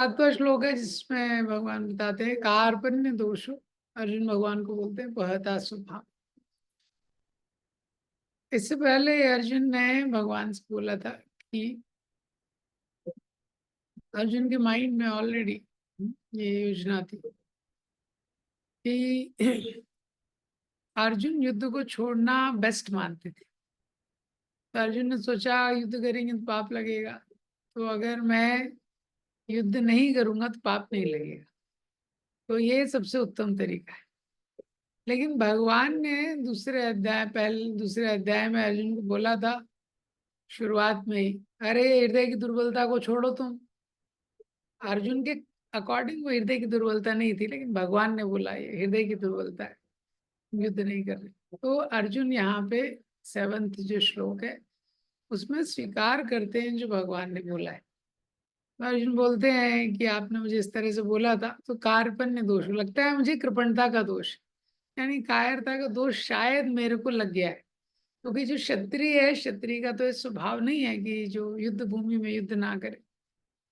सातवां श्लोक है जिसमें भगवान बताते हैं कार्पण्य दोषो। अर्जुन भगवान को बोलते हैं बहता स्वभाव। इससे पहले अर्जुन ने भगवान से बोला था कि अर्जुन के माइंड में ऑलरेडी ये योजना थी कि अर्जुन युद्ध को छोड़ना बेस्ट मानते थे। तो अर्जुन ने सोचा युद्ध करेंगे तो पाप लगेगा, तो अगर मैं युद्ध नहीं करूंगा तो पाप नहीं लगेगा, तो ये सबसे उत्तम तरीका है। लेकिन भगवान ने दूसरे अध्याय में अर्जुन को बोला था शुरुआत में ही, अरे हृदय की दुर्बलता को छोड़ो तुम। अर्जुन के अकॉर्डिंग वो हृदय की दुर्बलता नहीं थी, लेकिन भगवान ने बोला ये हृदय की दुर्बलता है, युद्ध नहीं कर रहे। तो अर्जुन यहाँ पे 7th जो श्लोक है उसमें स्वीकार करते हैं जो भगवान ने बोला है। तो अर्जुन बोलते हैं कि आपने मुझे इस तरह से बोला था तो कार्पण्य दोष लगता है मुझे, कृपणता का दोष यानी कायरता का दोष शायद मेरे को लग गया है। क्योंकि जो क्षत्रिय है, क्षत्रिय का तो ये स्वभाव नहीं है कि जो युद्ध भूमि में युद्ध ना करे।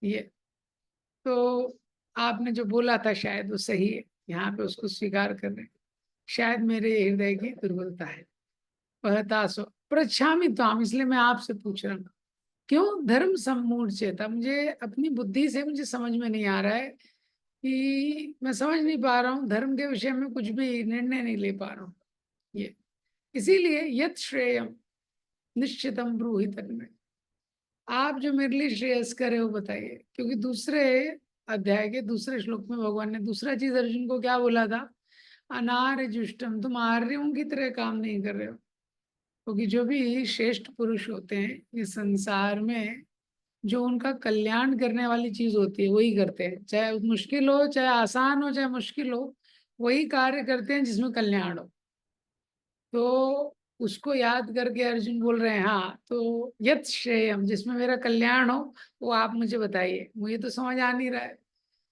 ये तो आपने जो बोला था शायद वो सही है, यहाँ पे उसको स्वीकार कर रहे हैं। शायद मेरे हृदय की दुर्बलता है। वहतासो प्रच्छामि त्वाम, इसलिए मैं आपसे पूछ रहा हूँ क्यों धर्म सम्मूढ़चेता। मुझे अपनी बुद्धि से मुझे समझ में नहीं आ रहा है कि मैं समझ नहीं पा रहा हूँ धर्म के विषय में, कुछ भी निर्णय नहीं ले पा रहा हूँ। ये इसीलिए यत श्रेयम निश्चितम ब्रूहि तन्मे, आप जो मेरे लिए श्रेयस्कर है वो बताइए। क्योंकि दूसरे अध्याय के दूसरे श्लोक में भगवान ने दूसरा चीज अर्जुन को क्या बोला था, अनार्य जुष्टम, तुम आर्यों की तरह काम नहीं कर रहे हो। क्योंकि जो भी श्रेष्ठ पुरुष होते हैं इस संसार में, जो उनका कल्याण करने वाली चीज होती है वही करते हैं, चाहे मुश्किल हो चाहे आसान हो चाहे मुश्किल हो, वही कार्य करते हैं जिसमें कल्याण हो। तो उसको याद करके अर्जुन बोल रहे हैं हाँ, तो यत श्रेयम, जिसमें मेरा कल्याण हो वो आप मुझे बताइए। मुझे तो समझ आ नहीं रहा है,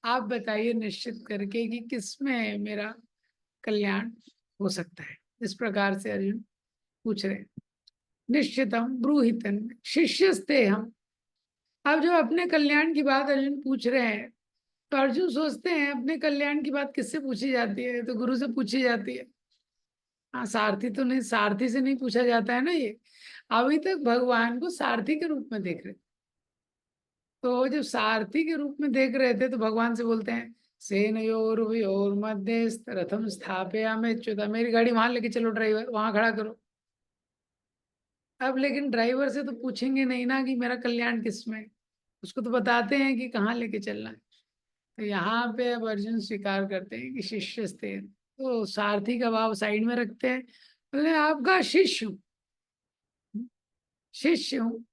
आप बताइए निश्चित करके कि किसमें मेरा कल्याण हो सकता है। इस प्रकार से अर्जुन पूछ रहे हैं। निश्चितम ब्रूहितन शिष्यस्ते हम, अब जो अपने कल्याण की बात अर्जुन पूछ रहे हैं, तो अर्जुन सोचते हैं अपने कल्याण की बात किससे पूछी जाती है, तो गुरु से पूछी जाती है। हाँ, सारथी तो नहीं, सारथी से नहीं पूछा जाता है ना। ये अभी तक भगवान को सारथी के रूप में देख रहे, तो जब सारथी के रूप में देख रहे थे तो भगवान से बोलते हैं सेनयोर मध्य रथम स्थापयामि च्युता, मेरी गाड़ी वहां लेके चलो, ड्राइवर वहां खड़ा करो। अब लेकिन ड्राइवर से तो पूछेंगे नहीं ना कि मेरा कल्याण किसमें, उसको तो बताते हैं कि कहाँ लेके चलना है। तो यहाँ पे अब अर्जुन स्वीकार करते हैं कि शिष्य स्थे, तो सारथी का भाव साइड में रखते हैं, बोले आपका शिष्य हूँ, शिष्य हूँ।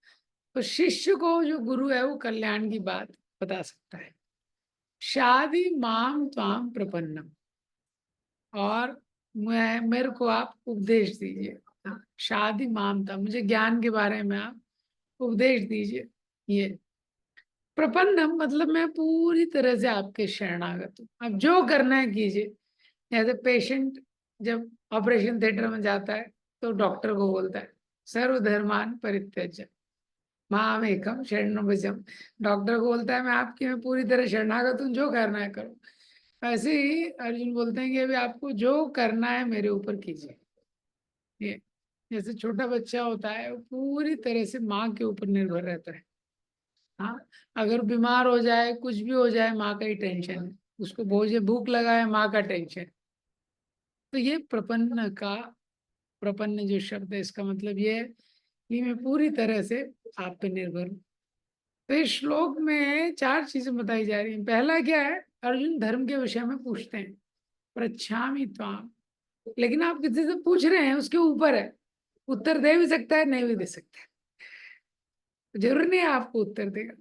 तो शिष्य को जो गुरु है वो कल्याण की बात बता सकता है। शादी माम त्वाम प्रपन्नम, और मैं मेरे को आप उपदेश दीजिए। हाँ, शादी माम था, मुझे ज्ञान के बारे में आप उपदेश दीजिए। ये प्रपन्नम मतलब मैं पूरी तरह से आपके शरणागत हूँ, अब जो करना है कीजिए। जैसे पेशेंट जब ऑपरेशन थिएटर में जाता है तो डॉक्टर को बोलता है सर्वधर्मान परित्यज्य माम एकम शरणं व्रजम, डॉक्टर को बोलता है मैं पूरी तरह शरणागत हूँ, जो करना है करो। ऐसे ही अर्जुन बोलते हैं कि अभी आपको जो करना है मेरे ऊपर कीजिए। ये जैसे छोटा बच्चा होता है वो पूरी तरह से माँ के ऊपर निर्भर रहता है। हाँ, अगर बीमार हो जाए कुछ भी हो जाए माँ का ही टेंशन है, उसको भूख लगा है माँ का टेंशन। तो ये प्रपन्न जो शब्द है इसका मतलब ये है कि मैं पूरी तरह से आप पे निर्भर हूँ। तो इस श्लोक में 4 चीजें बताई जा रही हैं। पहला क्या है, अर्जुन धर्म के विषय में पूछते हैं प्रच्छामि त्वाम, लेकिन आप किसी से पूछ रहे हैं उसके ऊपर है, उत्तर दे भी सकता है नहीं भी दे सकता है, जरूरी नहीं है आपको उत्तर देगा।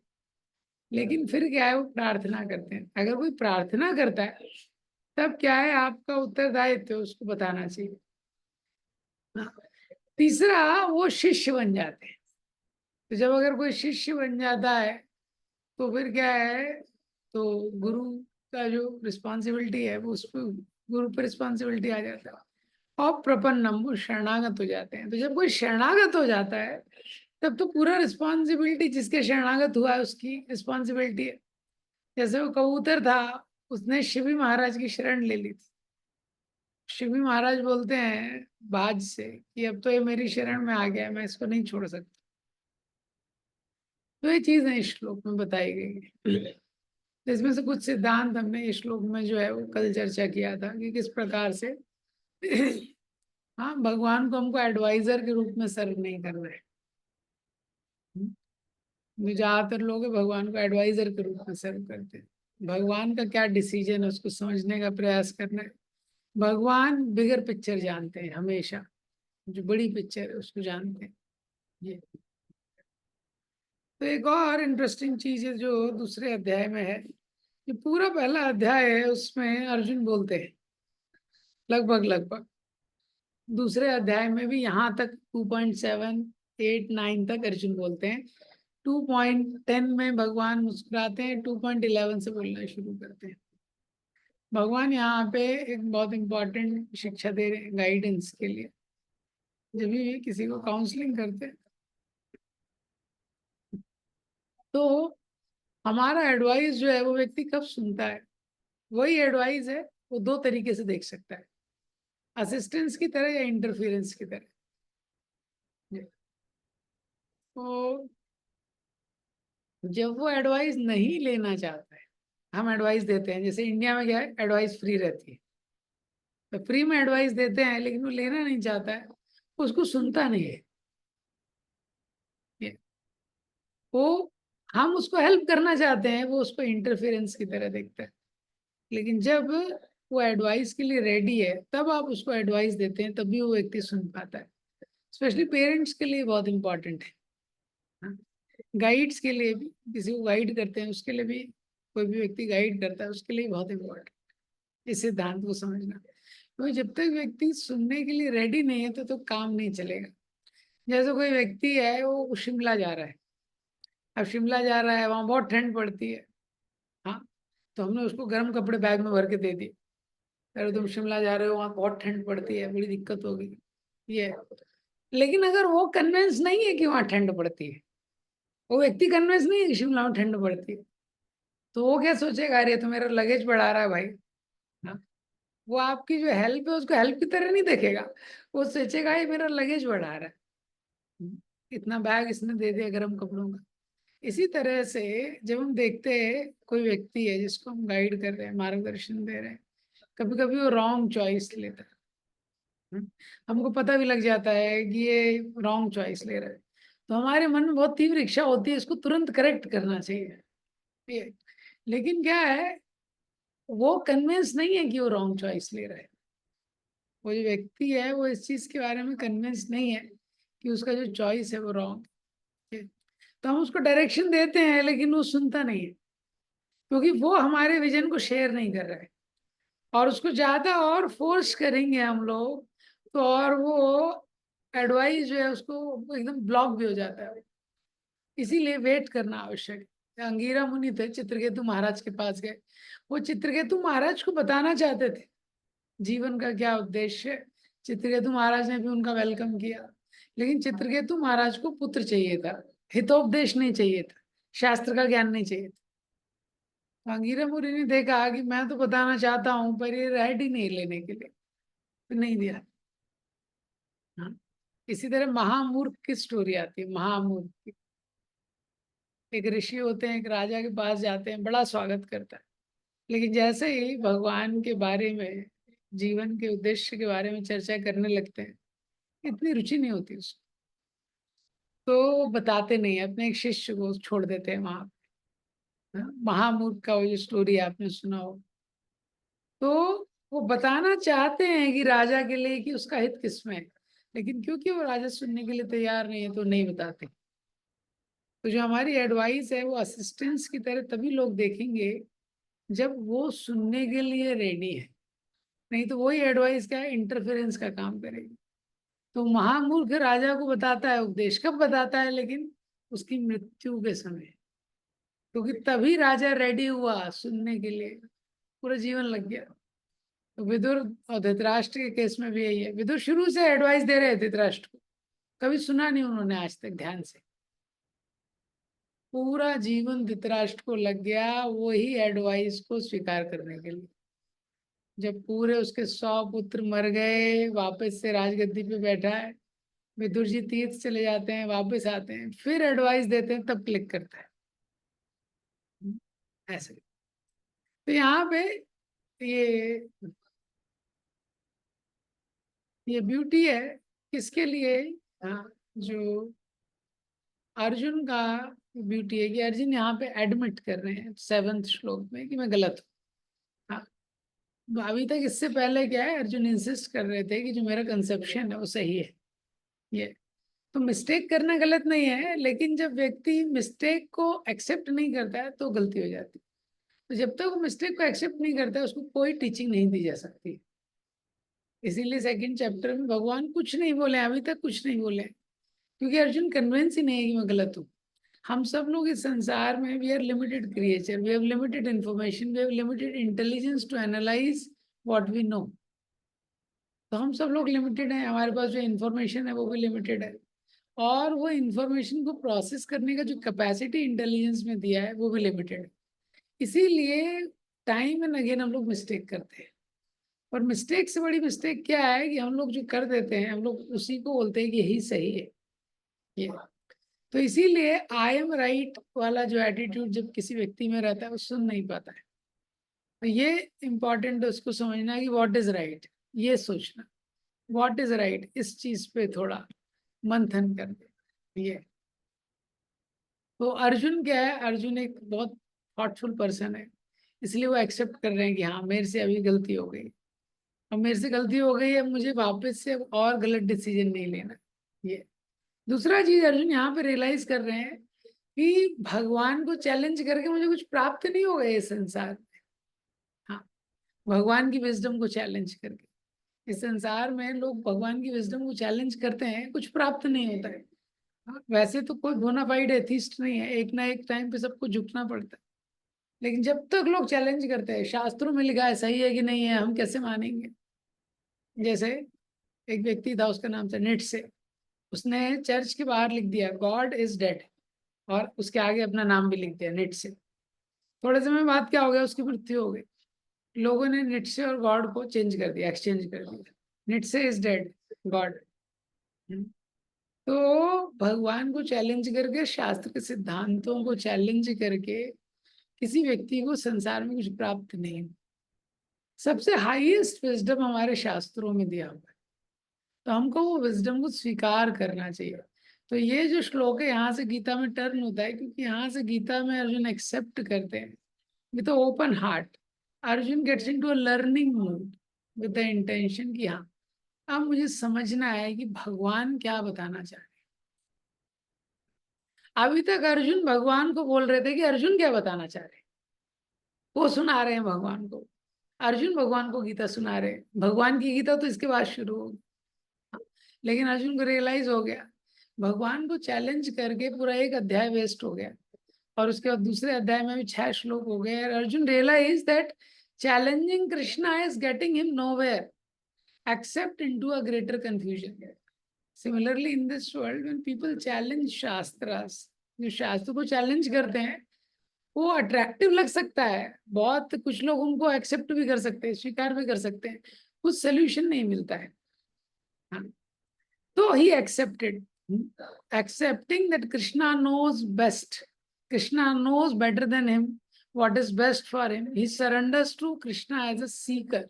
लेकिन फिर क्या है वो प्रार्थना करते हैं, अगर कोई प्रार्थना करता है तब क्या है आपका उत्तरदायित्व उसको बताना चाहिए। हाँ। तीसरा वो शिष्य बन जाते हैं, तो जब अगर कोई शिष्य बन जाता है तो फिर क्या है, तो गुरु का जो रिस्पॉन्सिबिलिटी है वो उस पर, गुरु पर रिस्पॉन्सिबिलिटी आ जाता है। और प्रपन्नम वो शरणागत हो जाते हैं। तो जब कोई शरणागत हो जाता है तब तो पूरा रिस्पॉन्सिबिलिटी जिसके शरणागत हुआ है उसकी रिस्पॉन्सिबिलिटी है। जैसे वो कबूतर था, उसने शिवी महाराज की शरण ले ली थी। शिवी महाराज बोलते हैं बाज से कि अब तो ये मेरी शरण में आ गया है, मैं इसको नहीं छोड़ सकता। तो ये चीज है इस श्लोक में बताई गई है। इसमें से कुछ सिद्धांत हमने इस श्लोक में जो है वो कल चर्चा किया था कि किस प्रकार से हाँ, भगवान को हमको एडवाइजर के रूप में सर्व नहीं करना है। ज्यादातर लोग भगवान को एडवाइजर के रूप में सर्व करते हैं। भगवान का क्या डिसीजन है उसको समझने का प्रयास करना है। भगवान बिगर पिक्चर जानते हैं हमेशा, जो बड़ी पिक्चर है उसको जानते हैं ये। तो एक और इंटरेस्टिंग चीज है जो दूसरे अध्याय में है, कि पूरा पहला अध्याय है उसमें अर्जुन बोलते हैं लगभग लगभग। दूसरे अध्याय में भी यहाँ तक 2.7 8 9 तक अर्जुन बोलते हैं। 2.10 में भगवान मुस्कुराते हैं, 2.11 से बोलना शुरू करते हैं। भगवान यहाँ पे एक बहुत इंपॉर्टेंट शिक्षा दे रहे हैं गाइडेंस के लिए। जब भी किसी को काउंसलिंग करते हैं तो हमारा एडवाइस जो है वो व्यक्ति कब सुनता है, वही एडवाइस है वो दो तरीके से देख सकता है, असिस्टेंस की तरह या इंटरफेरेंस की तरह। तो जब वो एडवाइस नहीं लेना चाहता है, हम एडवाइस देते हैं, जैसे इंडिया में क्या है, एडवाइस फ्री रहती है, तो फ्री में एडवाइस देते हैं लेकिन वो लेना नहीं चाहता है, उसको सुनता नहीं है। ये- वो हम उसको हेल्प करना चाहते हैं, वो उसको इंटरफेरेंस की तरह देखता है। लेकिन जब वो एडवाइस के लिए रेडी है तब आप उसको एडवाइस देते हैं, तभी वो व्यक्ति सुन पाता है। स्पेशली पेरेंट्स के लिए बहुत इंपॉर्टेंट है। गाइड्स के लिए भी, किसी को गाइड करते हैं उसके लिए भी, कोई भी व्यक्ति गाइड करता है उसके लिए बहुत इंपॉर्टेंट इस सिद्धांत को समझना। तो जब तक व्यक्ति सुनने के लिए रेडी नहीं है तो काम नहीं चलेगा। जैसे कोई व्यक्ति है वो शिमला जा रहा है, अब शिमला जा रहा है, वहां बहुत ठंड पड़ती है। हाँ, तो हमने उसको गर्म कपड़े बैग में भर के दे दिए, अरे तुम शिमला जा रहे हो वहां बहुत ठंड पड़ती है, बड़ी दिक्कत होगी ये। लेकिन अगर वो कन्विंस नहीं है कि वहां ठंड पड़ती है, वो व्यक्ति कन्विंस नहीं है कि शिमला में ठंड पड़ती है, तो वो क्या सोचेगा, अरे तो मेरा लगेज बढ़ा रहा है भाई। हाँ, वो आपकी जो हेल्प है उसको हेल्प की तरह नहीं देखेगा, वो सोचेगा ये मेरा लगेज बढ़ा रहा है, इतना बैग इसने दे दिया गर्म कपड़ों का। इसी तरह से जब हम देखते हैं कोई व्यक्ति है जिसको हम गाइड कर रहे हैं, मार्गदर्शन दे रहे हैं, कभी कभी वो रॉन्ग चॉइस लेता है। हम्म, हमको पता भी लग जाता है कि ये रॉन्ग चॉइस ले रहा है, तो हमारे मन में बहुत तीव्र इच्छा होती है इसको तुरंत करेक्ट करना चाहिए ये। लेकिन क्या है, वो कन्विंस नहीं है कि वो रॉन्ग चॉइस ले रहा है। वो जो व्यक्ति है वो इस चीज के बारे में कन्विंस नहीं है कि उसका जो चॉइस है वो रॉन्ग है। तो हम उसको डायरेक्शन देते हैं लेकिन वो सुनता नहीं है, क्योंकि वो हमारे विजन को शेयर नहीं कर रहा है। और उसको ज्यादा और फोर्स करेंगे हम लोग तो और वो एडवाइस जो है उसको एकदम ब्लॉक भी हो जाता है। इसीलिए वेट करना आवश्यक है। अंगीरा मुनि थे, चित्रकेतु महाराज के पास गए, वो चित्रकेतु महाराज को बताना चाहते थे जीवन का क्या उद्देश्य है। चित्रकेतु महाराज ने भी उनका वेलकम किया, लेकिन चित्रकेतु महाराज को पुत्र चाहिए था, हितोपदेश नहीं चाहिए था, शास्त्र का ज्ञान नहीं चाहिए था। तो अंगीरा मुनि ने देखा कि मैं तो बताना चाहता हूँ पर ये रेडी नहीं लेने के लिए, तो नहीं दिया। हाँ, इसी तरह महामूर्ख की स्टोरी आती है। महामूर्ख की, एक ऋषि होते हैं, एक राजा के पास जाते हैं, बड़ा स्वागत करता है, लेकिन जैसे ही भगवान के बारे में, जीवन के उद्देश्य के बारे में चर्चा करने लगते हैं, इतनी रुचि नहीं होती उसको, तो वो बताते नहीं है, अपने एक शिष्य को छोड़ देते हैं वहां पे। हाँ, महामूर्ख का वो जो स्टोरी आपने सुना हो, तो वो बताना चाहते हैं कि राजा के लिए कि उसका हित किसमें है, लेकिन क्योंकि वो राजा सुनने के लिए तैयार नहीं है तो नहीं बताते। तो जो हमारी एडवाइस है वो असिस्टेंस की तरह तभी लोग देखेंगे जब वो सुनने के लिए रेडी है, नहीं तो वही एडवाइस क्या है, इंटरफेरेंस का काम करेगी। तो महामूर्ख राजा को बताता है उपदेश, कब बताता है, लेकिन उसकी मृत्यु के समय, क्योंकि तभी राजा रेडी हुआ सुनने के लिए, पूरा जीवन लग गया। तो विदुर और धृतराष्ट्र के केस में भी यही है, विदुर शुरू से एडवाइस दे रहे हैं धृतराष्ट्र को, कभी सुना नहीं उन्होंने आज तक ध्यान से। पूरा जीवन धृतराष्ट्र को लग गया वही एडवाइस को स्वीकार करने के लिए। जब पूरे उसके 100 पुत्र मर गए, वापस से राजगद्दी पे बैठा है, विदुर जी तीर्थ चले जाते हैं, वापस आते हैं, फिर एडवाइस देते हैं, तब क्लिक करता है। ऐसे तो यहाँ पे ये ये ब्यूटी है किसके लिए? हाँ, जो अर्जुन का ब्यूटी है कि अर्जुन यहाँ पे एडमिट कर रहे हैं 7वें श्लोक में कि मैं गलत हूँ। हाँ, तो अभी तक इससे पहले क्या है, अर्जुन इंसिस्ट कर रहे थे कि जो मेरा कंसेप्शन है वो सही है। ये तो मिस्टेक करना गलत नहीं है, लेकिन जब व्यक्ति मिस्टेक को एक्सेप्ट नहीं करता है तो गलती हो जाती है। तो जब तक वो मिस्टेक को एक्सेप्ट नहीं करता है, उसको कोई टीचिंग नहीं दी जा सकती। इसीलिए 2nd चैप्टर में भगवान कुछ नहीं बोले, अभी तक कुछ नहीं बोले, क्योंकि अर्जुन कन्विंस ही नहीं है कि मैं गलत हूँ। हम सब लोग इस संसार में we are limited creature, we have limited information, we have limited intelligence to analyse what we know. तो हम सब लोग लिमिटेड हैं, हमारे पास जो इंफॉर्मेशन है वो भी लिमिटेड है, और वो इंफॉर्मेशन को प्रोसेस करने का जो कैपेसिटी इंटेलिजेंस में दिया है वो भी लिमिटेड है। इसीलिए टाइम एंड अगेन हम लोग मिस्टेक करते हैं। और मिस्टेक से बड़ी मिस्टेक क्या है कि हम लोग जो कर देते हैं, हम लोग उसी को बोलते हैं कि यही सही है। ये तो इसीलिए आई एम राइट वाला जो एटीट्यूड जब किसी व्यक्ति में रहता है वो सुन नहीं पाता है। तो ये इम्पोर्टेंट है उसको समझना कि व्हाट इज राइट, ये सोचना व्हाट इज राइट, इस चीज पे थोड़ा मंथन करना। ये तो अर्जुन क्या है, अर्जुन एक बहुत थॉटफुल पर्सन है, इसलिए वो एक्सेप्ट कर रहे हैं कि हाँ मेरे से अभी गलती हो गई, अब मेरे से गलती हो गई है, मुझे वापस से अब और गलत डिसीजन नहीं लेना। ये दूसरा चीज अर्जुन यहाँ पे रियलाइज कर रहे हैं कि भगवान को चैलेंज करके मुझे कुछ प्राप्त नहीं होगा इस संसार में। हाँ, भगवान की विजडम को चैलेंज करके इस संसार में लोग भगवान की विजडम को चैलेंज करते हैं, कुछ प्राप्त नहीं होता है। हाँ, वैसे तो कोई बोनाफाइड एथिस्ट नहीं है, एक ना एक टाइम पे सबको झुकना पड़ता है, लेकिन जब तक लोग चैलेंज करते हैं, शास्त्रों में लिखा है सही है कि नहीं है, हम कैसे मानेंगे? जैसे एक व्यक्ति था, उसका नाम था निट्से, उसने चर्च के बाहर लिख दिया गॉड इज डेड, और उसके आगे अपना नाम भी लिख दिया निट्से। थोड़े समय बाद क्या हो गया, उसकी मृत्यु हो गई। लोगों ने निट्से और गॉड को चेंज कर दिया, एक्सचेंज कर दिया, निट्से इज डेड, गॉड। तो भगवान को चैलेंज करके, शास्त्र के सिद्धांतों को चैलेंज करके किसी व्यक्ति को संसार में कुछ प्राप्त नहीं। सबसे हाईएस्ट विजडम हमारे शास्त्रों में दिया हुआ है, तो हमको वो विजडम को स्वीकार करना चाहिए। तो ये जो श्लोक है यहाँ से गीता में टर्न होता है, क्योंकि यहाँ से गीता में अर्जुन एक्सेप्ट करते हैं with open heart. Arjun gets into a learning mood with the intention कि हाँ अब मुझे समझना है कि भगवान क्या बताना चाह रहे हैं। अभी तक अर्जुन भगवान को बोल रहे थे कि अर्जुन क्या बताना चाह रहे हैं, वो सुना रहे हैं भगवान को। अर्जुन भगवान को गीता सुना रहे हैं, भगवान की गीता तो इसके बाद शुरू होगी। लेकिन अर्जुन को रियलाइज हो गया, भगवान को चैलेंज करके पूरा एक अध्याय वेस्ट हो गया, और उसके बाद दूसरे अध्याय में भी 6 श्लोक हो गए। Arjun realize that challenging Krishna is getting him nowhere except into a greater confusion. Similarly in this world when people challenge shastras, जो शास्त्र को चैलेंज करते हैं वो अट्रैक्टिव लग सकता है, बहुत कुछ लोग उनको एक्सेप्ट भी कर सकते हैं, स्वीकार भी कर सकते हैं, कुछ सोल्यूशन नहीं मिलता है। हाँ, तो he accepted, accepting that Krishna knows best, Krishna knows better than him what is best for him, he surrenders to Krishna as a seeker।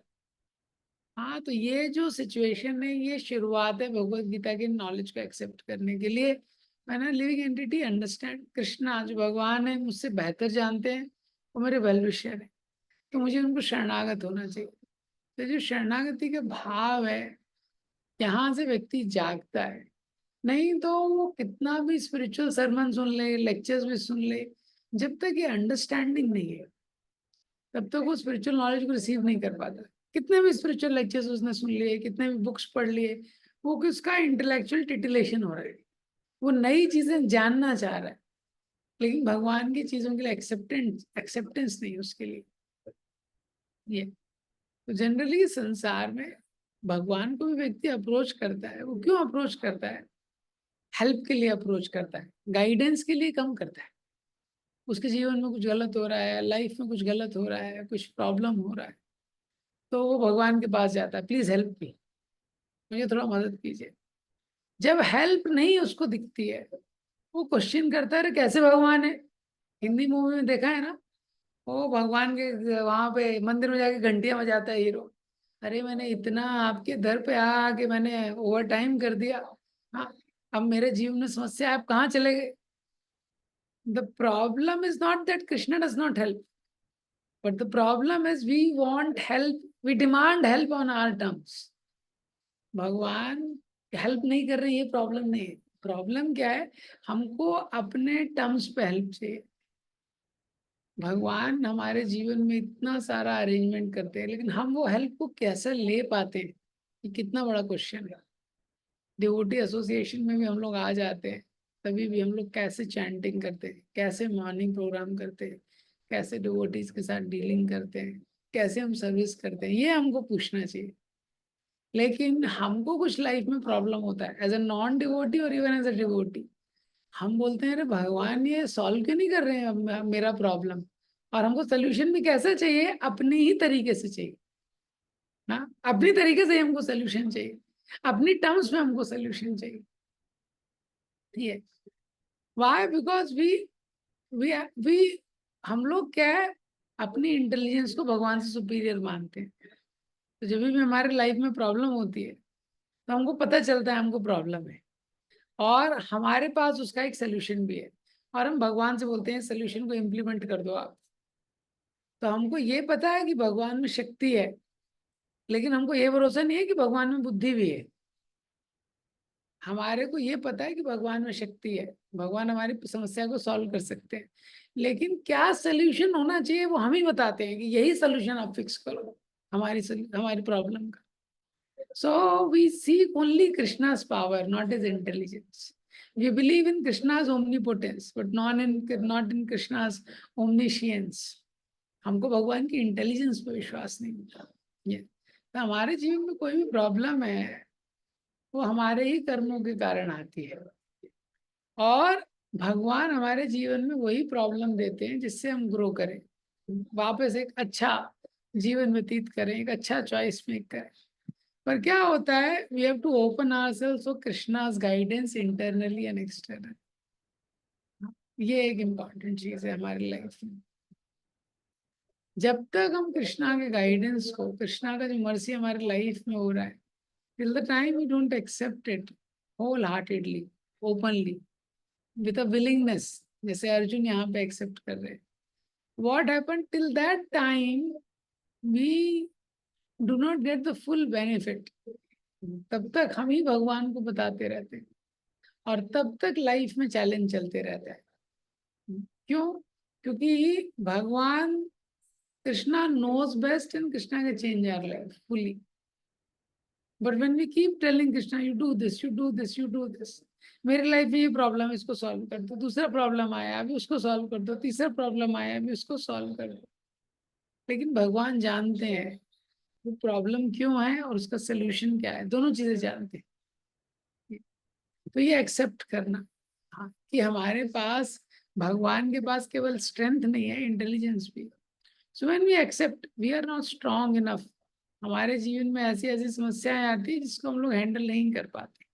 हाँ, तो ये जो सिचुएशन है ये शुरुआत है भगवत गीता के नॉलेज को एक्सेप्ट करने के लिए। मैंने लिविंग एंटिटी अंडरस्टैंड कृष्णा जो भगवान है मुझसे बेहतर जानते हैं, वो मेरे वेल विशर है, तो मुझे उनको शरणागत होना चाहिए। तो जो शरणागति का भाव है, यहाँ से व्यक्ति जागता है। नहीं तो वो कितना भी स्पिरिचुअल सरमन सुन ले, लेक्चर्स भी सुन ले, जब तक ये अंडरस्टैंडिंग नहीं है तब तक वो स्पिरिचुअल नॉलेज को रिसीव नहीं कर पाता। कितने भी स्पिरिचुअल लेक्चर्स उसने सुन लिए, कितने भी बुक्स पढ़ लिए, वो किसका इंटेलेक्चुअल टिटिलेशन हो रहा है, वो नई चीजें जानना चाह रहा है, लेकिन भगवान की चीजों के लिए एक्सेप्टेंस नहीं उसके लिए। ये तो जनरली संसार में भगवान को भी व्यक्ति अप्रोच करता है, वो क्यों अप्रोच करता है? हेल्प के लिए अप्रोच करता है, गाइडेंस के लिए कम करता है। उसके जीवन में कुछ गलत हो रहा है, लाइफ में कुछ गलत हो रहा है, कुछ प्रॉब्लम हो रहा है, तो वो भगवान के पास जाता है, प्लीज हेल्प मी, मुझे थोड़ा मदद कीजिए। जब हेल्प नहीं उसको दिखती है, वो क्वेश्चन करता है, अरे कैसे भगवान है। हिंदी मूवी में देखा है ना, वो भगवान के वहां पे मंदिर में जाके घंटियां बजाता है हीरो। अरे मैंने इतना आपके दर पे आके मैंने ओवर टाइम कर दिया, हाँ, अब मेरे जीवन में समस्या है, आप कहाँ चले गए। The problem is not that Krishna does not help, but the problem is we want help, we demand help on our terms. भगवान हेल्प नहीं कर रहे, ये प्रॉब्लम नहीं है। प्रॉब्लम क्या है, हमको अपने टर्म्स पे हेल्प चाहिए। भगवान हमारे जीवन में इतना सारा अरेंजमेंट करते हैं, लेकिन हम वो हेल्प को कैसे ले पाते हैं, ये कितना बड़ा क्वेश्चन है। डिवोटी एसोसिएशन में भी हम लोग आ जाते हैं, तभी भी हम लोग कैसे चैंटिंग करते हैं, कैसे मॉर्निंग प्रोग्राम करते हैं, कैसे डिवोटीज के साथ डीलिंग करते हैं, कैसे हम सर्विस करते हैं, ये हमको पूछना चाहिए। लेकिन हमको कुछ लाइफ में प्रॉब्लम होता है एज ए नॉन डिवोटी और इवन एज ए डिवोटी, हम बोलते हैं अरे भगवान ये सॉल्व क्यों नहीं कर रहे हैं मेरा प्रॉब्लम। और हमको सोल्यूशन भी कैसे चाहिए, अपने ही तरीके से चाहिए ना, अपनी तरीके से ही हमको सोल्यूशन चाहिए, अपनी टर्म्स में हमको सोल्यूशन चाहिए। ये वाई, बिकॉज वी वी हम लोग क्या है, अपनी इंटेलिजेंस को भगवान से सुपीरियर मानते हैं। तो जब भी हमारे लाइफ में प्रॉब्लम होती है, तो हमको पता चलता है हमको प्रॉब्लम है, और हमारे पास उसका एक सोल्यूशन भी है, और हम भगवान से बोलते हैं सोल्यूशन को इम्प्लीमेंट कर दो आप। तो हमको ये पता है कि भगवान में शक्ति है, लेकिन हमको ये भरोसा नहीं है कि भगवान में बुद्धि भी है। हमारे को ये पता है कि भगवान में शक्ति है, भगवान हमारी समस्या को सॉल्व कर सकते हैं, लेकिन क्या सोल्यूशन होना चाहिए वो हम ही बताते हैं कि यही सोल्यूशन आप फिक्स करो हमारी प्रॉब्लम का। So we seek only Krishna's power, not his intelligence. We believe in Krishna's omnipotence, but not in Krishna's omniscience. हमको भगवान की इंटेलिजेंस पे विश्वास नहीं होता। ये तो हमारे जीवन में कोई भी प्रॉब्लम है, वो हमारे ही कर्मों के कारण आती है, और भगवान हमारे जीवन में वही प्रॉब्लम देते हैं जिससे हम ग्रो करें, वापस एक अच्छा जीवन व्यतीत करें, एक अच्छा चॉइस मेक करें। पर क्या होता है, we have to open ourselves for Krishna's guidance internally and external. ये एक इम्पॉर्टेंट चीज है हमारी लाइफ में। जब तक हम कृष्णा के गाइडेंस को, कृष्णा का जो मर्सी हमारी लाइफ में हो रहा है, till the time we don't accept it wholeheartedly, openly, with a willingness, जैसे अर्जुन यहाँ पे एक्सेप्ट कर रहे हैं, what happen till that time we do not get the full benefit. तब तक हम ही भगवान को बताते रहते हैं, और तब तक लाइफ में चैलेंज चलते रहता है। क्यों? क्योंकि भगवान, Krishna knows best and Krishna के change our life fully. But when we keep telling Krishna you do this, you do this, you do this, मेरी लाइफ में ये प्रॉब्लम है, इसको सॉल्व कर दो, दूसरा प्रॉब्लम आया अभी उसको सॉल्व कर दो, तीसरा प्रॉब्लम आया अभी उसको सॉल्व कर दो। लेकिन भगवान जानते हैं वो प्रॉब्लम क्यों है और उसका सोल्यूशन क्या है, दोनों चीजें जानते हैं। तो ये एक्सेप्ट करना, हाँ, कि हमारे पास, भगवान के पास केवल स्ट्रेंथ नहीं है, इंटेलिजेंस भी। So when we accept we are not strong enough, हमारे जीवन में ऐसी ऐसी समस्याएं आती है जिसको हम लोग हैंडल नहीं कर पाते।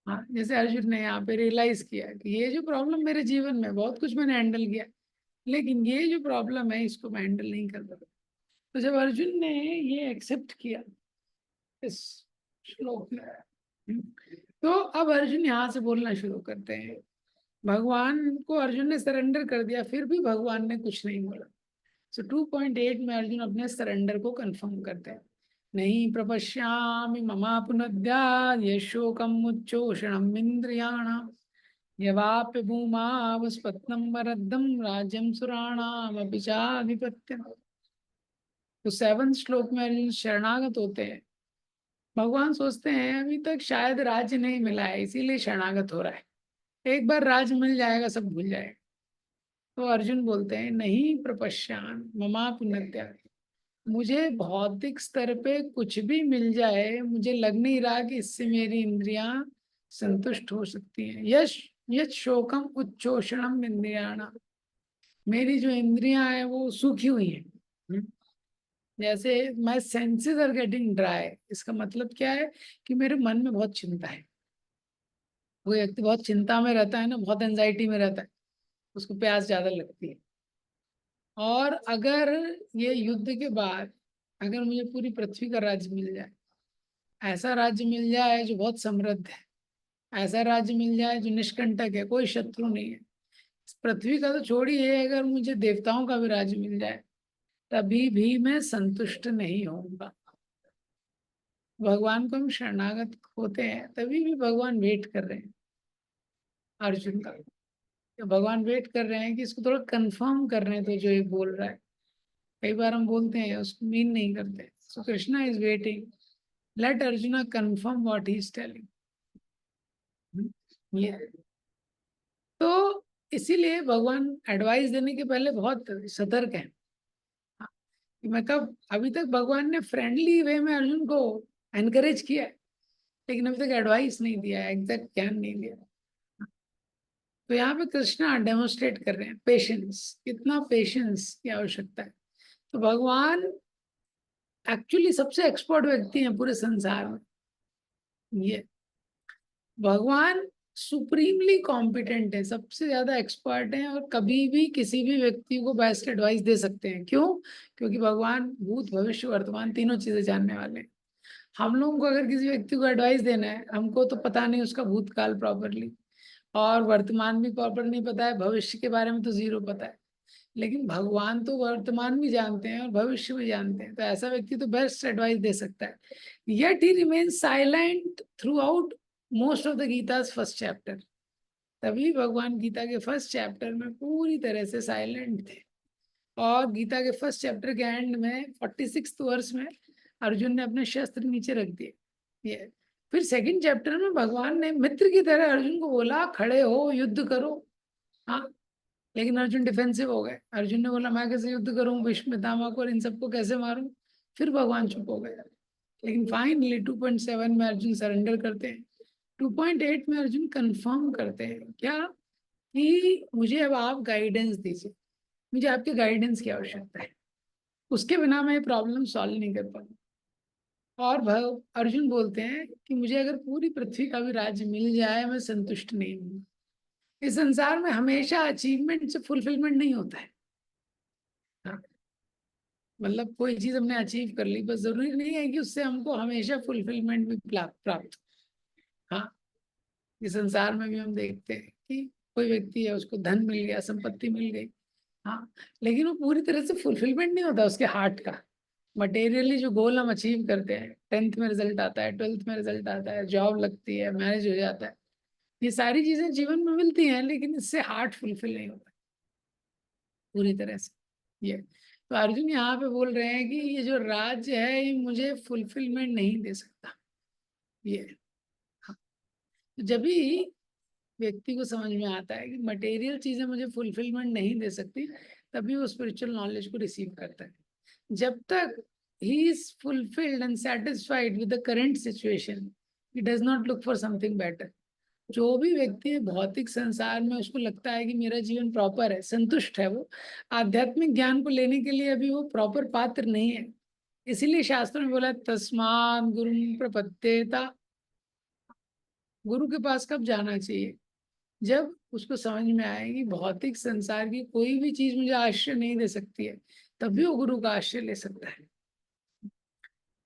हाँ, जैसे अर्जुन ने यहाँ पे रियलाइज किया कि ये जो प्रॉब्लम मेरे जीवन में, बहुत कुछ मैंने हैंडल किया, लेकिन ये जो प्रॉब्लम है इसको मैं हैंडल नहीं कर पाता। तो जब अर्जुन ने ये एक्सेप्ट किया इस श्लोक में, तो अब अर्जुन यहाँ से बोलना शुरू करते हैं। भगवान को अर्जुन ने सरेंडर कर दिया, फिर भी भगवान ने कुछ नहीं बोला। सो 2.8 में अर्जुन अपने सरेंडर को कंफर्म करते हैं। नहीं प्रपश्यामि ममापुनद्या शोकम उच्चोषणम इंद्रियाणाम यवाप्य भूमावस्पत्नम वरदम राज्यम सुराणाम अपि चाधिपत्यम। तो 7 श्लोक में अर्जुन शरणागत होते हैं। भगवान सोचते हैं अभी तक शायद राज्य नहीं मिला है, इसीलिए शरणागत हो रहा है, एक बार राज्य मिल जाएगा सब भूल जाएगा। तो अर्जुन बोलते हैं नहीं प्रपश्यान ममा पुनत्या, मुझे भौतिक स्तर पे कुछ भी मिल जाए, मुझे लग नहीं रहा कि इससे मेरी इंद्रियां संतुष्ट हो सकती हैं। यश यश शोकम उच्चोषणम इंद्रियाणा, मेरी जो इंद्रियां हैं वो सूखी हुई हैं। जैसे my senses are getting dry, इसका मतलब क्या है कि मेरे मन में बहुत चिंता है। वो व्यक्ति बहुत चिंता में रहता है ना, बहुत एंजाइटी में रहता है, उसको प्यास ज्यादा लगती है। और अगर ये युद्ध के बाद अगर मुझे पूरी पृथ्वी का राज्य मिल जाए, ऐसा राज्य मिल जाए जो बहुत समृद्ध है, ऐसा राज्य मिल जाए जो निष्कंटक है, कोई शत्रु नहीं है, इस पृथ्वी का तो छोड़िए, अगर मुझे देवताओं का भी राज्य मिल जाए तभी भी मैं संतुष्ट नहीं होऊंगा। भगवान को हम शरणागत होते हैं तभी भी भगवान वेट कर रहे हैं अर्जुन का। तो भगवान वेट कर रहे हैं कि इसको थोड़ा कंफर्म कर रहे हैं, तो जो ये बोल रहा है, कई बार हम बोलते हैं उसको मीन नहीं करते। So Krishna is waiting, let Arjuna confirm what he is telling. ये तो इसीलिए भगवान एडवाइस देने के पहले बहुत सतर्क है। हाँ, कि मतलब अभी तक भगवान ने फ्रेंडली वे में अर्जुन को एनकरेज किया है, लेकिन अभी तक एडवाइस नहीं दिया है, एग्जैक्ट ज्ञान नहीं दिया। तो यहाँ पे कृष्णा डेमोन्स्ट्रेट कर रहे हैं पेशेंस, कितना पेशेंस की आवश्यकता है। तो भगवान एक्चुअली सबसे एक्सपर्ट व्यक्ति हैं पूरे संसार में। ये भगवान सुप्रीमली कॉम्पिटेंट है, सबसे ज्यादा एक्सपर्ट हैं, और कभी भी किसी भी व्यक्ति को बेस्ट एडवाइस दे सकते हैं। क्यों? क्योंकि भगवान भूत भविष्य वर्तमान तीनों चीजें जानने वाले हैं। हम लोगों को अगर किसी व्यक्ति को एडवाइस देना है, हमको तो पता नहीं उसका भूतकाल प्रॉपरली, और वर्तमान भी प्रॉपर नहीं पता है, भविष्य के बारे में तो जीरो पता है। लेकिन भगवान तो वर्तमान भी जानते हैं और भविष्य भी जानते हैं, तो ऐसा व्यक्ति तो बेस्ट एडवाइस दे सकता है। Yet he remain silent throughout most of the Gita's first chapter. तभी भगवान गीता के फर्स्ट चैप्टर में पूरी तरह से साइलेंट थे। और गीता के फर्स्ट चैप्टर के एंड में 46th वर्ष में अर्जुन ने अपने शस्त्र नीचे रख दिए। ये फिर सेकंड चैप्टर में भगवान ने मित्र की तरह अर्जुन को बोला, खड़े हो, युद्ध करो। हाँ, लेकिन अर्जुन डिफेंसिव हो गए। अर्जुन ने बोला, मैं कैसे युद्ध करूं, भीष्म पितामह को और इन सबको कैसे मारूं। फिर भगवान चुप हो गए। लेकिन फाइनली 2.7 में अर्जुन सरेंडर करते हैं। 2.8 में अर्जुन कंफर्म करते हैं क्या, कि मुझे अब आप गाइडेंस दीजिए, मुझे आपके गाइडेंस की आवश्यकता है, उसके बिना मैं प्रॉब्लम सॉल्व नहीं कर पाऊंगा। और अर्जुन बोलते हैं कि मुझे अगर पूरी पृथ्वी का भी राज्य मिल जाए मैं संतुष्ट नहीं हूँ। इस संसार में हमेशा अचीवमेंट से फुलफिलमेंट नहीं होता है। हाँ, मतलब कोई चीज हमने अचीव कर ली, बस जरूरी नहीं है कि उससे हमको हमेशा फुलफिलमेंट भी प्राप्त। हाँ, इस संसार में भी हम देखते हैं कि कोई व्यक्ति है, उसको धन मिल गया, संपत्ति मिल गई, हाँ, लेकिन वो पूरी तरह से फुलफिलमेंट नहीं होता उसके हार्ट का। मटेरियली जो गोल हम अचीव करते हैं, 10th में रिजल्ट आता है, 12th में रिजल्ट आता है, जॉब लगती है, मैरिज हो जाता है, ये सारी चीजें जीवन में मिलती हैं, लेकिन इससे हार्ट फुलफिल नहीं होता पूरी तरह से। ये तो अर्जुन यहाँ पे बोल रहे हैं कि ये जो राज्य है ये मुझे फुलफिलमेंट नहीं दे सकता। ये हाँ, तो जब भी व्यक्ति को समझ में आता है कि मटेरियल चीजें मुझे फुलफिलमेंट नहीं दे सकती, तभी वो स्पिरिचुअल नॉलेज को रिसीव करता है। जब तक he is fulfilled and satisfied with the current situation, he does not look for something better. जो भी व्यक्ति भौतिक संसार में उसको लगता है कि मेरा जीवन प्रॉपर है, संतुष्ट है, वो आध्यात्मिक ज्ञान को लेने के लिए अभी वो प्रॉपर पात्र नहीं है। इसीलिए शास्त्रों में बोला है, तस्मात् गुरु प्रपद्येता। गुरु के पास कब जाना चाहिए? जब उसको समझ में आए कि भौतिक संसार की कोई भी चीज मुझे आश्रय नहीं दे सकती है, तभी वो गुरु का आश्रय ले सकता है।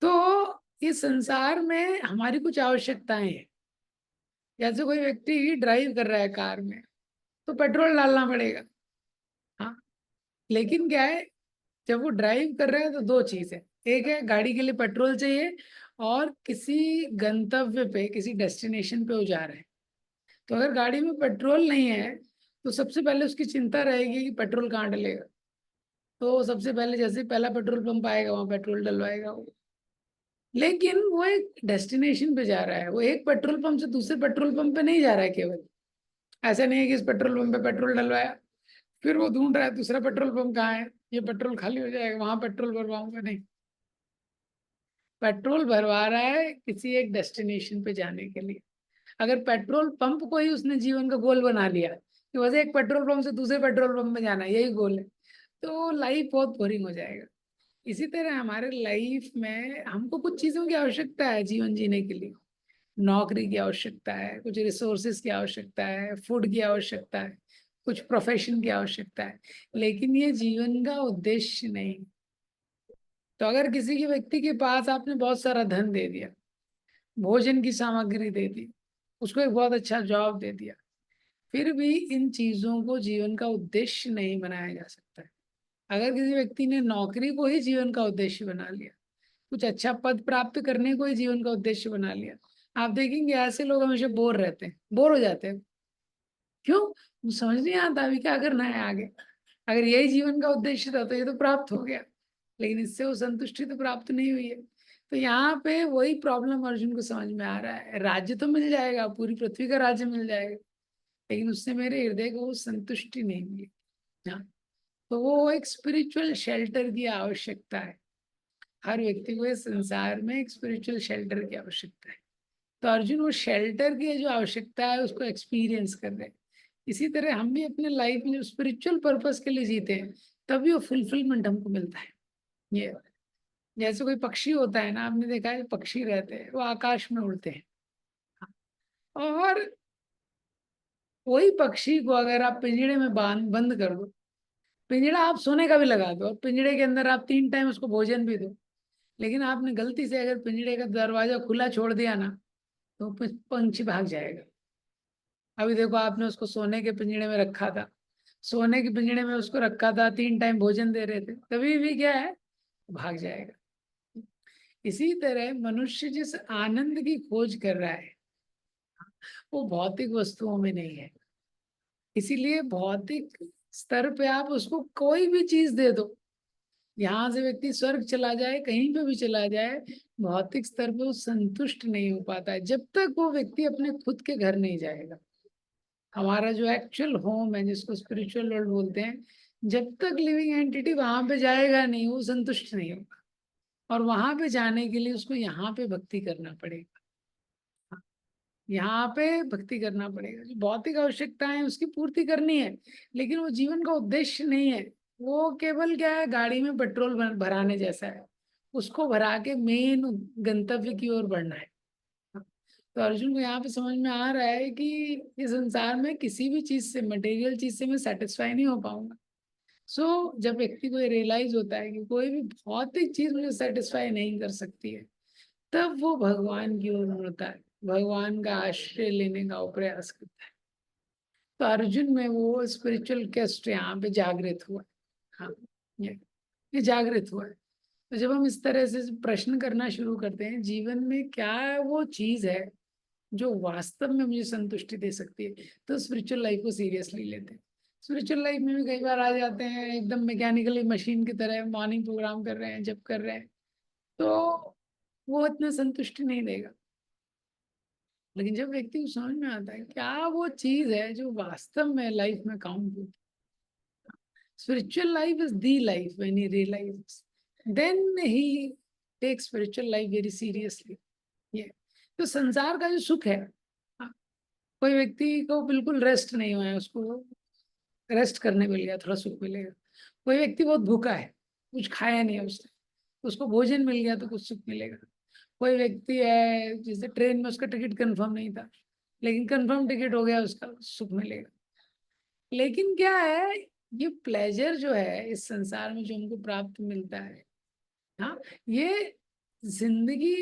तो इस संसार में हमारी कुछ आवश्यकताएं हैं। जैसे कोई व्यक्ति ड्राइव कर रहा है कार में, तो पेट्रोल डालना पड़ेगा। हाँ, लेकिन क्या है, जब वो ड्राइव कर रहे हैं तो दो चीज है। एक है गाड़ी के लिए पेट्रोल चाहिए, और किसी गंतव्य पे, किसी डेस्टिनेशन पे वो जा रहे हैं। तो अगर गाड़ी में पेट्रोल नहीं है, तो सबसे पहले उसकी चिंता रहेगी कि पेट्रोल कहाँ डलेगा। तो सबसे पहले जैसे ही पहला पेट्रोल पंप आएगा वहां पेट्रोल डलवाएगा वो। लेकिन वो एक डेस्टिनेशन पे जा रहा है, वो एक पेट्रोल पंप से दूसरे पेट्रोल पंप पे नहीं जा रहा है केवल। ऐसा नहीं है कि इस पेट्रोल पंप पे पेट्रोल डलवाया, फिर वो ढूंढ रहा है दूसरा पेट्रोल पंप कहाँ है, ये पेट्रोल खाली हो जाएगा, वहां पेट्रोल भरवाऊंगा। नहीं, पेट्रोल भरवा रहा है किसी एक डेस्टिनेशन पे जाने के लिए। अगर पेट्रोल पंप को ही उसने जीवन का गोल बना लिया कि कि बस एक पेट्रोल पंप से दूसरे पेट्रोल पंप में जाना है, यही गोल है, तो लाइफ बहुत बोरिंग हो जाएगा। इसी तरह हमारे लाइफ में हमको कुछ चीज़ों की आवश्यकता है जीवन जीने के लिए। नौकरी की आवश्यकता है, कुछ रिसोर्सेज की आवश्यकता है, फूड की आवश्यकता है, कुछ प्रोफेशन की आवश्यकता है, लेकिन ये जीवन का उद्देश्य नहीं। तो अगर किसी के व्यक्ति के पास आपने बहुत सारा धन दे दिया, भोजन की सामग्री दे दी, उसको एक बहुत अच्छा जॉब दे दिया, फिर भी इन चीजों को जीवन का उद्देश्य नहीं बनाया जा सकता है। अगर किसी व्यक्ति ने नौकरी को ही जीवन का उद्देश्य बना लिया, कुछ अच्छा पद प्राप्त करने को ही जीवन का उद्देश्य बना लिया, आप देखेंगे ऐसे लोग हमेशा बोर रहते हैं, बोर हो जाते हैं। क्यों? समझ नहीं आता अभी क्या करना है आगे। अगर यही जीवन का उद्देश्य था तो ये तो प्राप्त हो गया, लेकिन इससे वो संतुष्टि तो प्राप्त नहीं हुई है। तो यहाँ पे वही प्रॉब्लम अर्जुन को समझ में आ रहा है। राज्य तो मिल जाएगा, पूरी पृथ्वी का राज्य मिल जाएगा, लेकिन उससे मेरे हृदय को वो संतुष्टि नहीं मिली। हाँ, तो वो एक स्पिरिचुअल शेल्टर की आवश्यकता है। हर व्यक्ति को इस संसार में एक स्पिरिचुअल शेल्टर की आवश्यकता है। तो अर्जुन वो शेल्टर की जो आवश्यकता है उसको एक्सपीरियंस कर रहे हैं। इसी तरह हम भी अपने लाइफ में स्पिरिचुअल पर्पस के लिए जीते हैं, तभी वो फुलफिलमेंट हमको मिलता है। ये जैसे कोई पक्षी होता है ना, आपने देखा है पक्षी रहते हैं वो आकाश में उड़ते हैं, और वही पक्षी को अगर आप पिंजड़े में बंद कर दो, पिंजड़ा आप सोने का भी लगा दो और पिंजड़े के अंदर आप 3 टाइम उसको भोजन भी दो, लेकिन आपने गलती से अगर पिंजड़े का दरवाजा खुला छोड़ दिया ना, तो पंछी भाग जाएगा। अभी देखो, आपने उसको सोने के पिंजड़े में रखा था, सोने के पिंजड़े में उसको रखा था, 3 टाइम भोजन दे रहे थे, तभी भी क्या है, भाग जाएगा। इसी तरह मनुष्य जिस आनंद की खोज कर रहा है वो भौतिक वस्तुओं में नहीं है। इसीलिए भौतिक स्तर पे आप उसको कोई भी चीज दे दो, यहाँ से व्यक्ति स्वर्ग चला जाए, कहीं पे भी चला जाए, भौतिक स्तर पे वो संतुष्ट नहीं हो पाता है जब तक वो व्यक्ति अपने खुद के घर नहीं जाएगा। हमारा जो एक्चुअल होम है, जिसको स्पिरिचुअल वर्ल्ड बोलते हैं, जब तक लिविंग एंटिटी वहां पे जाएगा नहीं, वो संतुष्ट नहीं होगा। और वहां पे जाने के लिए उसको यहाँ पे भक्ति करना पड़ेगा। यहाँ पे भक्ति करना पड़ेगा, जो भौतिक आवश्यकताएं हैं उसकी पूर्ति करनी है, लेकिन वो जीवन का उद्देश्य नहीं है। वो केवल क्या है, गाड़ी में पेट्रोल भराने जैसा है, उसको भरा के मेन गंतव्य की ओर बढ़ना है। तो अर्जुन को यहाँ पे समझ में आ रहा है कि इस संसार में किसी भी चीज से, मटेरियल चीज से मैं सेटिस्फाई नहीं हो पाऊंगा। जब व्यक्ति को ये रियलाइज होता है कि कोई भी भौतिक चीज मुझे सेटिस्फाई नहीं कर सकती है, तब वो भगवान की ओर मुड़ता है, भगवान का आश्रय लेने का वो प्रयास करता है। तो अर्जुन में वो स्पिरिचुअल क्वेस्ट यहाँ पे जागृत हुआ। हाँ, ये जागृत हुआ है। तो जब हम इस तरह से प्रश्न करना शुरू करते हैं, जीवन में क्या वो चीज है जो वास्तव में मुझे संतुष्टि दे सकती है, तो स्पिरिचुअल लाइफ को सीरियसली लेते हैं। स्पिरिचुअल लाइफ में भी कई बार आ जाते हैं एकदम मैकेनिकली, मशीन की तरह मॉर्निंग प्रोग्राम कर रहे हैं, जब कर रहे हैं, तो वो इतना संतुष्टि नहीं देगा। लेकिन जब व्यक्ति को समझ में आता है क्या वो चीज है जो वास्तव में लाइफ में काउंट होती, spiritual life is the life, when he realises, then he take spiritual life very seriously. ये तो संसार का जो सुख है, हाँ, कोई व्यक्ति को बिल्कुल रेस्ट नहीं हुआ है, उसको रेस्ट करने मिल गया, थोड़ा सुख मिलेगा। कोई व्यक्ति बहुत भूखा है, कुछ खाया नहीं है उसने, उसको भोजन मिल गया तो कुछ सुख मिलेगा। कोई व्यक्ति है जैसे ट्रेन में उसका टिकट कंफर्म नहीं था, लेकिन कंफर्म टिकट हो गया, उसका सुख मिलेगा। लेकिन क्या है, ये प्लेजर जो है इस संसार में जो हमको प्राप्त मिलता है, हाँ, ये जिंदगी,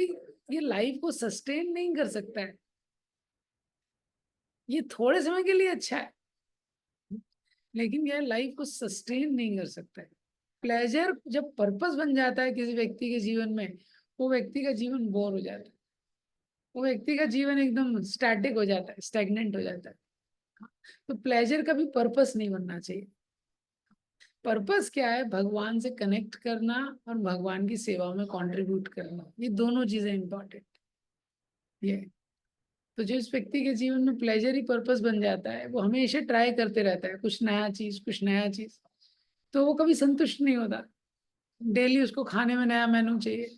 ये लाइफ को सस्टेन नहीं कर सकता है। ये थोड़े समय के लिए अच्छा है, लेकिन यह लाइफ को सस्टेन नहीं कर सकता है। प्लेजर जब पर्पस बन जाता है किसी व्यक्ति के जीवन में, वो व्यक्ति का जीवन बोर हो जाता है, वो व्यक्ति का जीवन एकदम स्टैटिक हो जाता है, स्टैग्नेंट हो जाता है। तो प्लेजर का भी पर्पस नहीं बनना चाहिए। पर्पस क्या है, भगवान से कनेक्ट करना और भगवान की सेवा में कंट्रीब्यूट करना, ये दोनों चीजें इंपॉर्टेंट। ये तो जो इस व्यक्ति के जीवन में प्लेजर ही पर्पस बन जाता है, वो हमेशा ट्राई करते रहता है कुछ नया चीज, कुछ नया चीज, तो वो कभी संतुष्ट नहीं होता। डेली उसको खाने में नया मेनू चाहिए।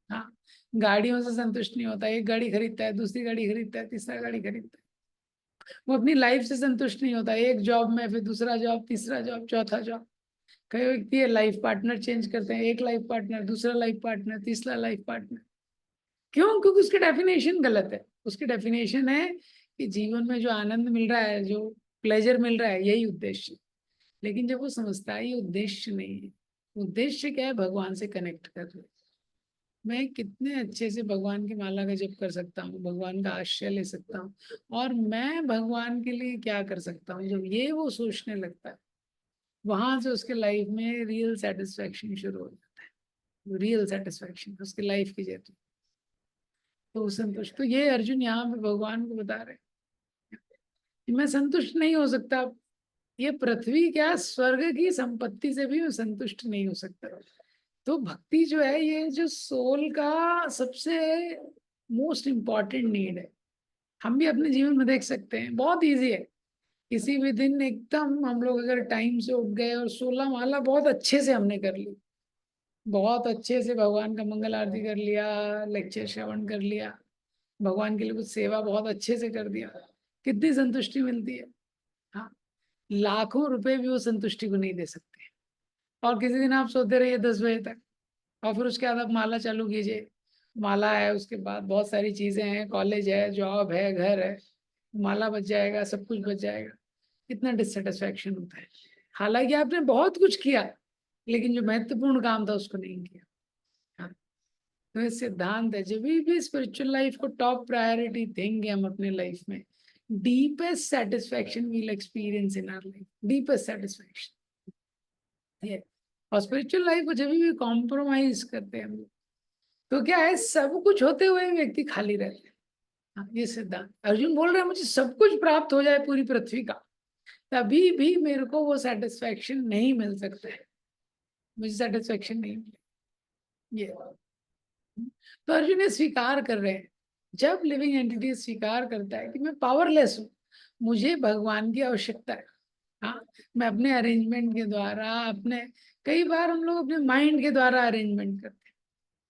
हाँ, गाड़ियों से संतुष्ट नहीं होता, एक गाड़ी खरीदता है, दूसरी गाड़ी खरीदता है, तीसरा गाड़ी खरीदता है। वो अपनी लाइफ से संतुष्ट नहीं होता, एक जॉब में, फिर दूसरा जॉब, तीसरा जॉब, चौथा जॉब। कई व्यक्ति है लाइफ पार्टनर चेंज करते हैं, एक लाइफ पार्टनर, दूसरा लाइफ पार्टनर, तीसरा लाइफ पार्टनर। क्यों? क्योंकि उसकी डेफिनेशन गलत है। उसकी डेफिनेशन है कि जीवन में जो आनंद मिल रहा है, जो प्लेजर मिल रहा है, यही उद्देश्य है। लेकिन जब वो समझता है ये उद्देश्य नहीं है, उद्देश्य क्या है? भगवान से कनेक्ट कर रहे, मैं कितने अच्छे से भगवान की माला का जप कर सकता हूँ, भगवान का आश्रय ले सकता हूँ, और मैं भगवान के लिए क्या कर सकता हूँ, जब ये वो सोचने लगता है, वहां से उसके लाइफ में रियल सेटिस्फेक्शन शुरू हो जाता है। रियल सेटिस्फेक्शन उसकी लाइफ की जर्नी, तो संतुष्ट। तो ये अर्जुन यहाँ पे भगवान को बता रहे हैं कि मैं संतुष्ट नहीं हो सकता। ये पृथ्वी क्या, स्वर्ग की संपत्ति से भी मैं संतुष्ट नहीं हो सकता। तो भक्ति जो है, ये जो सोल का सबसे मोस्ट इम्पॉर्टेंट नीड है। हम भी अपने जीवन में देख सकते हैं, बहुत इजी है। किसी भी दिन एकदम हम लोग अगर टाइम से उठ गए और 16 माला बहुत अच्छे से हमने कर ली, बहुत अच्छे से भगवान का मंगल आरती कर लिया, लेक्चर श्रवण कर लिया, भगवान के लिए कुछ सेवा बहुत अच्छे से कर दिया, कितनी संतुष्टि मिलती है। हाँ, लाखों रुपए भी वो संतुष्टि को नहीं दे सकते। और किसी दिन आप सोते रहिए 10 बजे तक, और फिर उसके बाद आप माला चालू कीजिए। माला है, उसके बाद बहुत सारी चीजें हैं, कॉलेज है, जॉब है, घर है, माला बच जाएगा, सब कुछ बच जाएगा। कितना डिससेटिस्फैक्शन होता है। हालांकि आपने बहुत कुछ किया, लेकिन जो महत्वपूर्ण काम था उसको नहीं किया। हाँ, तो ये सिद्धांत है, जब भी स्पिरिचुअल लाइफ को टॉप प्रायोरिटी देंगे हम अपने लाइफ में, deepest satisfaction will experience in our life, deepest satisfaction. ये और स्पिरिचुअल लाइफ को जब भी कॉम्प्रोमाइज करते हैं हम लोग, तो क्या है, सब कुछ होते हुए व्यक्ति खाली रहते हैं। हाँ, ये सिद्धांत अर्जुन बोल रहे हैं, मुझे सब कुछ प्राप्त हो जाए पूरी पृथ्वी का, तभी भी मेरे को वो सेटिस्फैक्शन नहीं मिल सकता है, मुझे सेटिस्फैक्शन नहीं मिले। ये तो अर्जुन ये स्वीकार कर रहे हैं। जब लिविंग एंटिटी स्वीकार करता है कि मैं पावरलेस हूँ, मुझे भगवान की आवश्यकता है। हाँ, मैं अपने अरेंजमेंट के द्वारा, अपने, कई बार हम लोग अपने माइंड के द्वारा अरेंजमेंट करते हैं।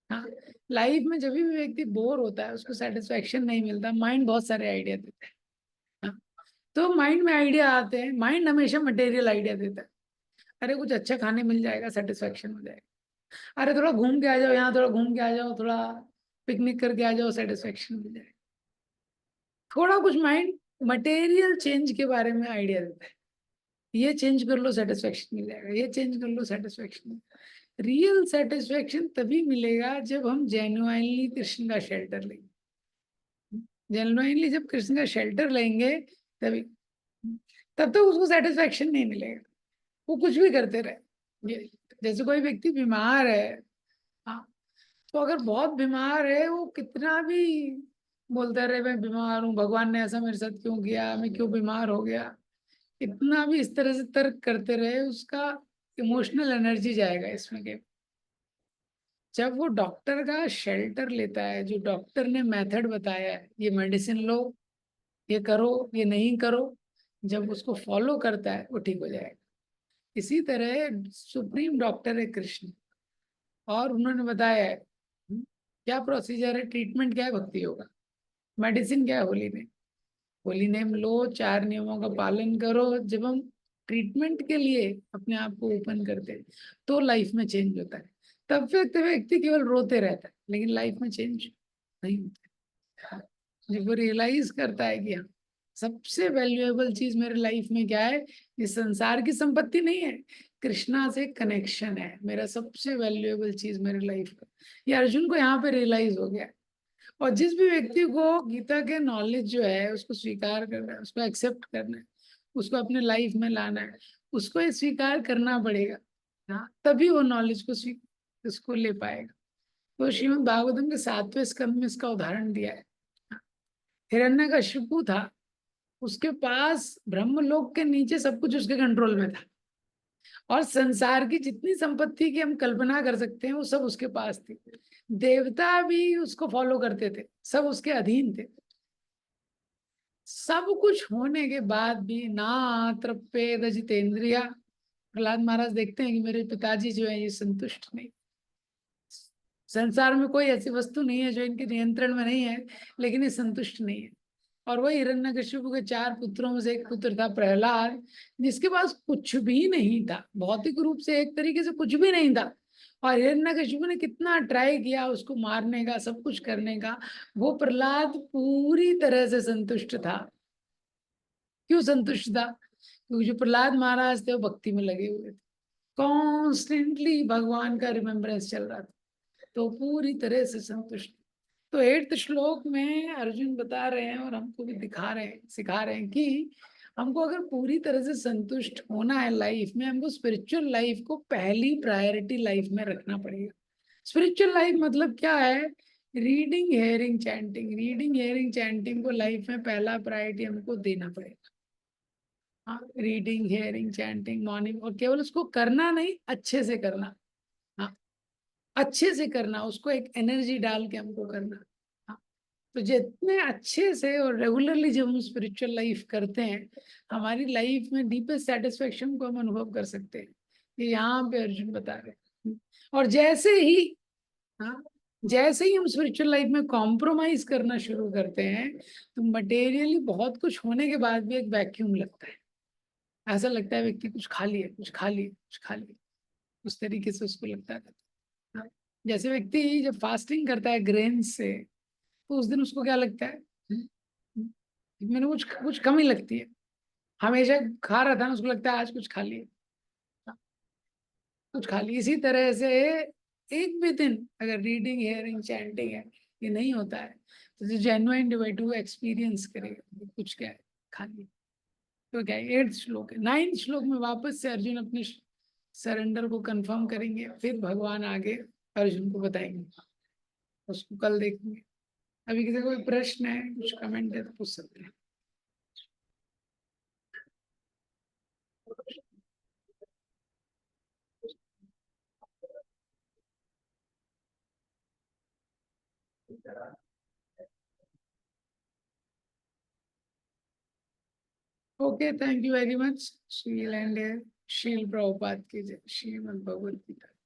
हाँ, लाइफ में जब भी व्यक्ति बोर होता है, उसको सेटिस्फेक्शन नहीं मिलता, माइंड बहुत सारे आइडिया देता है। हाँ, तो माइंड में आइडिया आते हैं, माइंड हमेशा मटेरियल आइडिया देता है। अरे कुछ अच्छा खाने मिल जाएगा, सेटिस्फेक्शन हो जाएगा। अरे थोड़ा घूम के आ जाओ, यहाँ थोड़ा घूम के आ जाओ, थोड़ा पिकनिक करके आ जाओ, सेटिस्फेक्शन मिल जाएगा। थोड़ा कुछ माइंड मटेरियल चेंज के बारे में आइडिया देता है, ये चेंज कर लो सेटिस्फेक्शन मिल जाएगा, ये चेंज कर लो सेटिस्फेक्शन। रियल सेटिस्फेक्शन तभी मिलेगा जब हम जेन्युइनली कृष्ण का शेल्टर लेंगे। जेन्युइनली जब कृष्ण का शेल्टर लेंगे, तभी, तब तक उसको सेटिस्फेक्शन नहीं मिलेगा, वो कुछ भी करते रहे। ये जैसे कोई व्यक्ति बीमार है, हाँ, तो अगर बहुत बीमार है, वो कितना भी बोलता रहे मैं बीमार हूँ, भगवान ने ऐसा मेरे साथ क्यों किया, मैं क्यों बीमार हो गया, इतना भी इस तरह से तर्क करते रहे, उसका इमोशनल एनर्जी जाएगा इसमें के। जब वो डॉक्टर का शेल्टर लेता है, जो डॉक्टर ने मेथड बताया है, ये मेडिसिन लो, ये करो, ये नहीं करो, जब उसको फॉलो करता है, वो ठीक हो जाएगा। इसी तरह सुप्रीम डॉक्टर है कृष्ण, और उन्होंने बताया है क्या प्रोसीजर है, ट्रीटमेंट क्या है, भक्ति योगा। मेडिसिन क्या है, होली नेम। होली नेम लो, 4 नियमों का पालन करो। जब हम ट्रीटमेंट के लिए अपने आप को ओपन करते हैं, तो लाइफ में चेंज होता है। तब तक व्यक्ति केवल रोते रहता है, लेकिन लाइफ में चेंज नहीं होता। जब वो रियलाइज करता है कि हाँ, सबसे वैल्यूएबल चीज मेरे लाइफ में क्या है, इस संसार की संपत्ति नहीं है, कृष्णा से कनेक्शन है मेरा सबसे वैल्यूएबल चीज मेरे लाइफ का। ये अर्जुन को यहाँ पे रियलाइज हो गया। और जिस भी व्यक्ति को गीता के नॉलेज जो है उसको स्वीकार करना है, उसको एक्सेप्ट करना है, उसको अपने लाइफ में लाना है, उसको ये स्वीकार करना पड़ेगा। हाँ, तभी वो नॉलेज को उसको ले पाएगा। तो श्रीमद् भागवतम के 7वें स्कंद में इसका उदाहरण दिया है। हिरण्यकशिपु था, उसके पास ब्रह्मलोक के नीचे सब कुछ उसके कंट्रोल में था, और संसार की जितनी संपत्ति की हम कल्पना कर सकते हैं वो सब उसके पास थी। देवता भी उसको फॉलो करते थे, सब उसके अधीन थे। सब कुछ होने के बाद भी ना तृप्येद जितेंद्रिया, प्रहलाद महाराज देखते हैं कि मेरे पिताजी जो है ये संतुष्ट नहीं। संसार में कोई ऐसी वस्तु नहीं है जो इनके नियंत्रण में नहीं है, लेकिन ये संतुष्ट नहीं है। और वही हिरण्यकशिपु के 4 पुत्रों में से एक पुत्र था प्रहलाद, जिसके पास कुछ भी नहीं था, भौतिक रूप से एक तरीके से कुछ भी नहीं था। और हिरण्यकशिपु ने कितना ट्राई किया उसको मारने का, सब कुछ करने का, वो प्रहलाद पूरी तरह से संतुष्ट था। क्यों संतुष्ट था? क्योंकि जो प्रहलाद महाराज थे वो भक्ति में लगे हुए थे, कॉन्स्टेंटली भगवान का रिमेम्बरेंस चल रहा था, तो पूरी तरह से संतुष्ट। तो 8th श्लोक में अर्जुन बता रहे हैं और हमको भी दिखा रहे हैं, सिखा रहे हैं कि हमको अगर पूरी तरह से संतुष्ट होना है लाइफ में, हमको स्पिरिचुअल लाइफ को पहली प्रायोरिटी लाइफ में रखना पड़ेगा। स्पिरिचुअल लाइफ मतलब क्या है? Reading, hearing, chanting. Reading, hearing, chanting को लाइफ में पहला प्रायोरिटी हमको देना पड़ेगा। हाँ, रीडिंग, हेयरिंग, चैंटिंग मॉर्निंग, और केवल उसको करना नहीं, अच्छे से करना। हाँ, अच्छे से करना, उसको एक एनर्जी डाल के हमको करना। हाँ, तो जितने अच्छे से और रेगुलरली जब हम स्पिरिचुअल लाइफ करते हैं, हमारी लाइफ में डीपेस्ट सेटिस्फेक्शन को हम अनुभव कर सकते हैं। ये यहाँ पे अर्जुन बता रहे हैं। और जैसे ही, हाँ, जैसे ही हम स्पिरिचुअल लाइफ में कॉम्प्रोमाइज करना शुरू करते हैं, तो मटेरियली बहुत कुछ होने के बाद भी एक वैक्यूम लगता है। ऐसा लगता है व्यक्ति कुछ खा लिए, कुछ खा लिए, कुछ खा लिए, उस तरीके से उसको लगता है। हाँ, जैसे व्यक्ति जब फास्टिंग करता है ग्रेन से, तो उस दिन उसको क्या लगता है? मैंने कुछ कुछ कमी लगती है। हमेशा खा रहा था ना, उसको लगता है आज कुछ खा लिए, कुछ खा लिए। इसी तरह से एक भी दिन अगर रीडिंग, हेयरिंग, चैंटिंग है, ये नहीं होता है, तो जो जेन्युइन डिवाइड एक्सपीरियंस करेगा कुछ क्या है, खा लिए। तो क्या है, 8th श्लोक है। 9th श्लोक में वापस से अर्जुन अपने सरेंडर को कंफर्म करेंगे, फिर भगवान आगे अर्जुन को बताएंगे, उसको कल देखेंगे। अभी किसी को कोई प्रश्न है, कुछ कमेंट है तो पूछ सकते हैं। Okay, thank you very much. शील एंड शील प्रभुपाद की जय। श्रीमद् भगवद गीता।